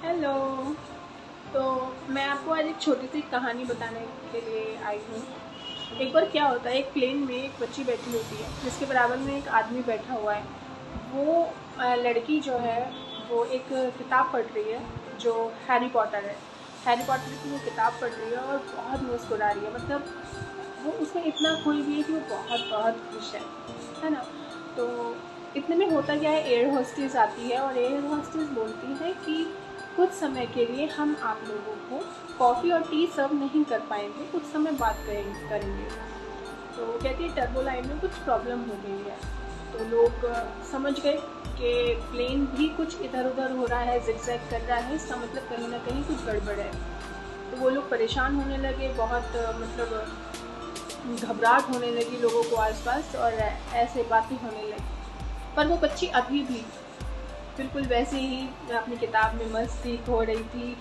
Hello. तो मैं आपको आज एक छोटी सी कहानी बताने के लिए आई हूँ। एक बार क्या होता है, एक प्लेन में एक बच्ची बैठी होती है जिसके बराबर में एक आदमी बैठा हुआ है। वो लड़की जो है वो एक किताब पढ़ रही है जो हैरी पॉटर है। हैरी पॉटर की वो किताब पढ़ रही है और बहुत मुस्कुरा रही है। मतलब वो उसमें इतना खोई हुई है कि वो बहुत बहुत खुश है ना। तो इतने में होता क्या है, एयर होस्टेस आती है और एयर होस्टेस बोलती है कि कुछ समय के लिए हम आप लोगों को कॉफ़ी और टी सर्व नहीं कर पाएंगे, कुछ समय बात करेंगे। तो कहती है टर्बो लाइन में कुछ प्रॉब्लम हो गई है। तो लोग समझ गए कि प्लेन भी कुछ इधर उधर हो रहा है, जिगजैग कर रहा है, इसका मतलब कहीं ना कहीं कुछ गड़बड़ है। तो वो लोग परेशान होने लगे, बहुत मतलब घबराहट होने लगी लोगों को आसपास और ऐसे बातें होने लगी। पर वो बच्ची अभी भी बिल्कुल वैसे ही अपनी किताब में मस्त थी, हो रही थी,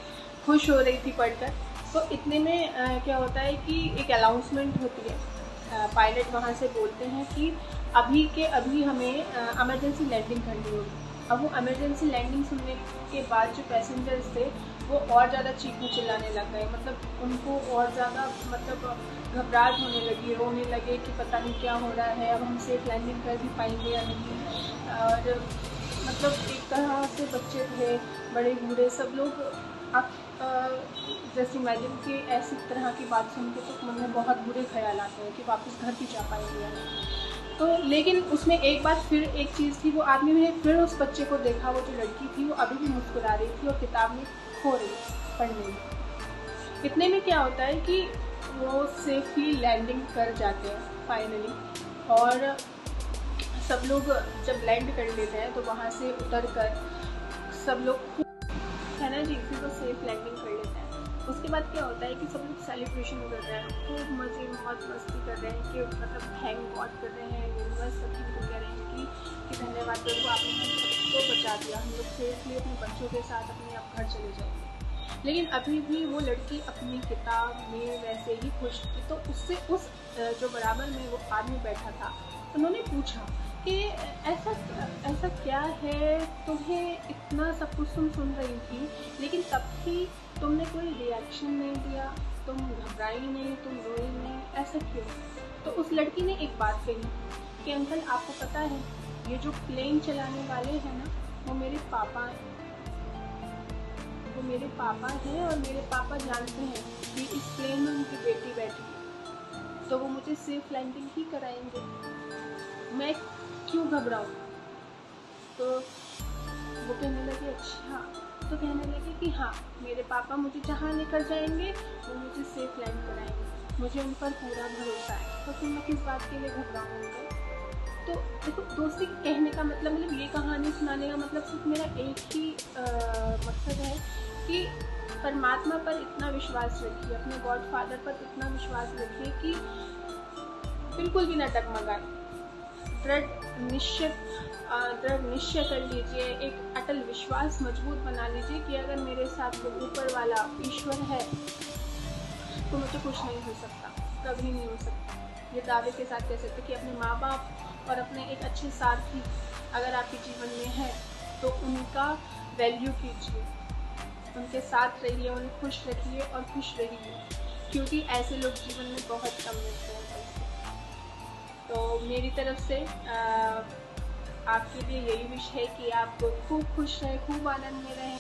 खुश हो रही थी पढ़कर। तो इतने में क्या होता है कि एक अनाउंसमेंट होती है। पायलट वहाँ से बोलते हैं कि अभी के अभी हमें इमरजेंसी लैंडिंग करनी होगी। अब वो इमरजेंसी लैंडिंग सुनने के बाद जो पैसेंजर्स थे वो और ज़्यादा चीखने चिल्लाने लग गए। मतलब उनको और ज़्यादा मतलब घबराहट होने लगी, रोने लगे कि पता नहीं क्या हो रहा है, अब हम सेफ लैंडिंग कर भी पाएंगे या नहीं। और मतलब एक तरह से बच्चे थे, बड़े बूढ़े सब लोग। आप जैसे इमेजिन कि ऐसी तरह की बात सुन के तो मन में बहुत बुरे ख्याल आते हैं कि वापस घर भी जा पाएंगे या नहीं। तो लेकिन उसमें एक बात फिर एक चीज़ थी, वो आदमी ने फिर उस बच्चे को देखा, वो जो लड़की थी वो अभी भी मुस्कुरा रही थी और किताब में खो रही पढ़ने में। इतने में क्या होता है कि वो सेफली लैंडिंग कर जाते हैं फाइनली। और सब लोग जब लैंड कर लेते हैं तो वहाँ से उतर कर सब लोग है ना जी, फिर वो सेफ लैंडिंग कर लेते हैं। उसके बाद क्या होता है कि सब लोग सेलिब्रेशन कर रहे हैं, खूब मजे मौज मस्ती कर रहे हैं कि मतलब थैंक गॉड कर रहे हैं, यूनिवर्स सभी को कह रहे हैं कि धन्यवाद प्रभु, आपने हम सबको बचा दिया, हम लोग सेफली अपने बच्चों के साथ अपने आप घर चले जाएंगे। लेकिन अभी भी वो लड़की अपनी किताब में वैसे ही खुश थी। तो उससे उस जो बराबर में वो आदमी बैठा था, उन्होंने पूछा कि ऐसा क्या है, तुम्हें इतना सब कुछ सुन रही थी लेकिन तब भी तुमने कोई रिएक्शन नहीं दिया, तुम घबराई नहीं, तुम रोई नहीं, ऐसा क्यों? तो उस लड़की ने एक बात कही कि अंकल आपको पता है, ये जो प्लेन चलाने वाले हैं ना, वो मेरे पापा हैं। वो मेरे पापा हैं और मेरे पापा जानते हैं कि इस प्लेन में उनकी बेटी बैठी है, तो वो मुझे सेफ लैंडिंग ही कराएंगे, मैं क्यों घबराऊं? तो वो कहने लगे अच्छा। तो कहने लगे कि हाँ, मेरे पापा मुझे जहाँ लेकर जाएंगे वो मुझे सेफ लैंड कराएंगे, मुझे उन पर पूरा भरोसा है, तो फिर मैं किस बात के लिए घबराऊंगा? तो देखो, दोस्ती कहने का मतलब ये कहानी सुनाने का मतलब सिर्फ मेरा एक ही मकसद है कि परमात्मा पर इतना विश्वास रखिए, अपने गॉड फादर पर इतना विश्वास रखिए कि बिल्कुल भी न डगमगाए। दृढ़ निश्चय कर लीजिए, एक अटल विश्वास मजबूत बना लीजिए कि अगर मेरे साथ वो ऊपर वाला ईश्वर है तो मुझे कुछ नहीं हो सकता, कभी नहीं हो सकता। ये दावे के साथ कह सकते कि अपने माँ बाप और अपने एक अच्छे साथी अगर आपके जीवन में है तो उनका वैल्यू कीजिए, उनके साथ रहिए, उन्हें खुश रखिए और खुश रहिए, क्योंकि ऐसे लोग जीवन में बहुत कम मिलते हैं। तो मेरी तरफ से आपके लिए यही विश है कि आप खूब खुश रहें, खूब आनंद में रहें।